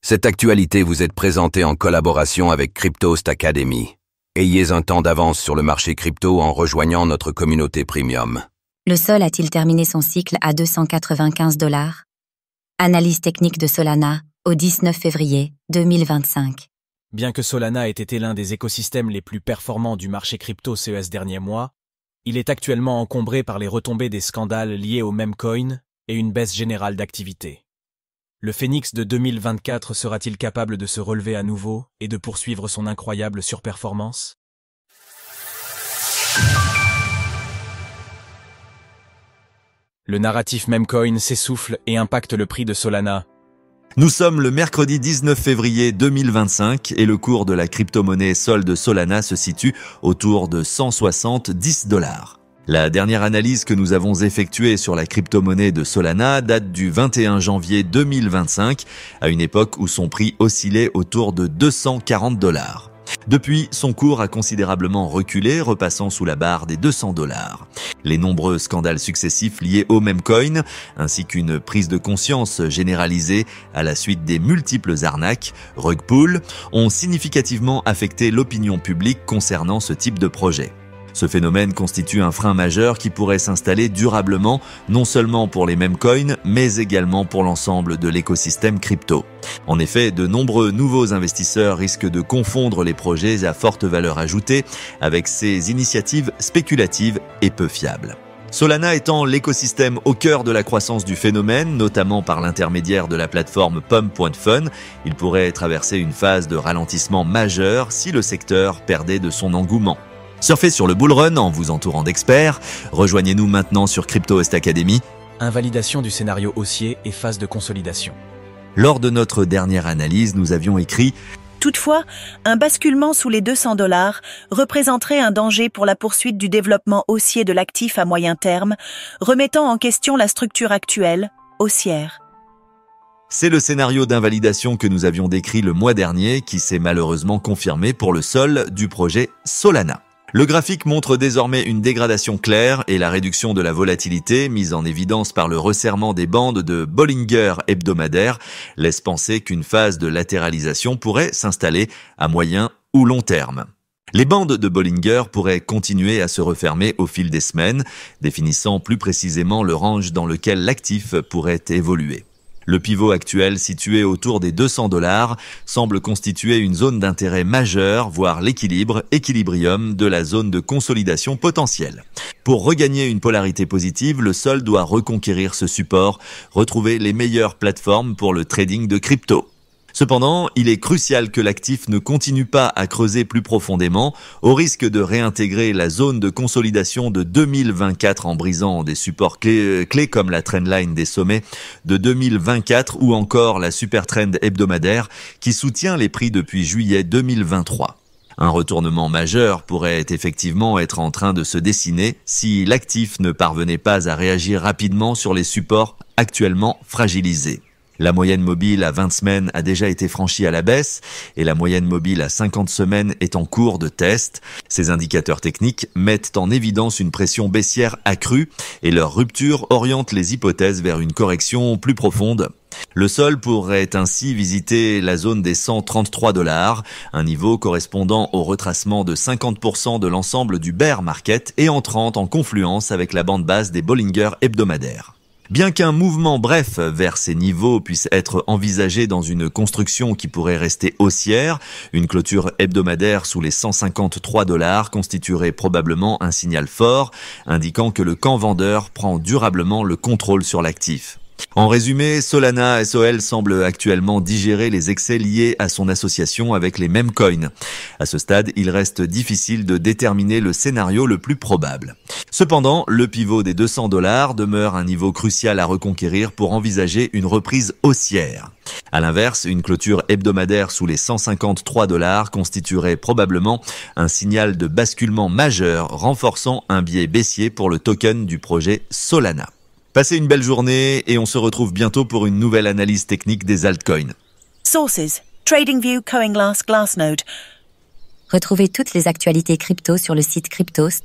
Cette actualité vous est présentée en collaboration avec Cryptost Academy. Ayez un temps d'avance sur le marché crypto en rejoignant notre communauté premium. Le Sol a-t-il terminé son cycle à 295 $? Analyse technique de Solana, au 19 février 2025. Bien que Solana ait été l'un des écosystèmes les plus performants du marché crypto ces derniers mois, il est actuellement encombré par les retombées des scandales liés au memecoin et une baisse générale d'activité. Le Phénix de 2024 sera-t-il capable de se relever à nouveau et de poursuivre son incroyable surperformance? Le narratif memecoin s'essouffle et impacte le prix de Solana. Nous sommes le mercredi 19 février 2025 et le cours de la crypto-monnaie Sol de Solana se situe autour de 170 $. La dernière analyse que nous avons effectuée sur la crypto-monnaie de Solana date du 21 janvier 2025, à une époque où son prix oscillait autour de 240 $. Depuis, son cours a considérablement reculé, repassant sous la barre des 200 $. Les nombreux scandales successifs liés au memecoin, ainsi qu'une prise de conscience généralisée à la suite des multiples arnaques, rug pull, ont significativement affecté l'opinion publique concernant ce type de projet. Ce phénomène constitue un frein majeur qui pourrait s'installer durablement, non seulement pour les memecoins, mais également pour l'ensemble de l'écosystème crypto. En effet, de nombreux nouveaux investisseurs risquent de confondre les projets à forte valeur ajoutée avec ces initiatives spéculatives et peu fiables. Solana étant l'écosystème au cœur de la croissance du phénomène, notamment par l'intermédiaire de la plateforme Pump.fun, il pourrait traverser une phase de ralentissement majeur si le secteur perdait de son engouement. Surfez sur le bullrun en vous entourant d'experts. Rejoignez-nous maintenant sur Cryptost Academy. Invalidation du scénario haussier et phase de consolidation. Lors de notre dernière analyse, nous avions écrit « Toutefois, un basculement sous les 200 $ représenterait un danger pour la poursuite du développement haussier de l'actif à moyen terme, remettant en question la structure actuelle, haussière. » C'est le scénario d'invalidation que nous avions décrit le mois dernier qui s'est malheureusement confirmé pour le sol du projet Solana. Le graphique montre désormais une dégradation claire et la réduction de la volatilité mise en évidence par le resserrement des bandes de Bollinger hebdomadaire laisse penser qu'une phase de latéralisation pourrait s'installer à moyen ou long terme. Les bandes de Bollinger pourraient continuer à se refermer au fil des semaines, définissant plus précisément le range dans lequel l'actif pourrait évoluer. Le pivot actuel situé autour des 200 $ semble constituer une zone d'intérêt majeure, voire équilibrium de la zone de consolidation potentielle. Pour regagner une polarité positive, le sol doit reconquérir ce support, retrouver les meilleures plateformes pour le trading de crypto. Cependant, il est crucial que l'actif ne continue pas à creuser plus profondément, au risque de réintégrer la zone de consolidation de 2024 en brisant des supports clés comme la trendline des sommets de 2024 ou encore la super trend hebdomadaire qui soutient les prix depuis juillet 2023. Un retournement majeur pourrait effectivement être en train de se dessiner si l'actif ne parvenait pas à réagir rapidement sur les supports actuellement fragilisés. La moyenne mobile à 20 semaines a déjà été franchie à la baisse et la moyenne mobile à 50 semaines est en cours de test. Ces indicateurs techniques mettent en évidence une pression baissière accrue et leur rupture oriente les hypothèses vers une correction plus profonde. Le sol pourrait ainsi visiter la zone des 133 $, un niveau correspondant au retracement de 50% de l'ensemble du bear market et entrant en confluence avec la bande basse des Bollinger hebdomadaires. Bien qu'un mouvement bref vers ces niveaux puisse être envisagé dans une construction qui pourrait rester haussière, une clôture hebdomadaire sous les 153 $ constituerait probablement un signal fort, indiquant que le camp vendeur prend durablement le contrôle sur l'actif. En résumé, Solana SOL semble actuellement digérer les excès liés à son association avec les memecoins. À ce stade, il reste difficile de déterminer le scénario le plus probable. Cependant, le pivot des 200 $ demeure un niveau crucial à reconquérir pour envisager une reprise haussière. À l'inverse, une clôture hebdomadaire sous les 153 $ constituerait probablement un signal de basculement majeur, renforçant un biais baissier pour le token du projet Solana. Passez une belle journée et on se retrouve bientôt pour une nouvelle analyse technique des altcoins. Sources: TradingView, CoinGlass, Glassnode. Retrouvez toutes les actualités crypto sur le site cryptost.fr.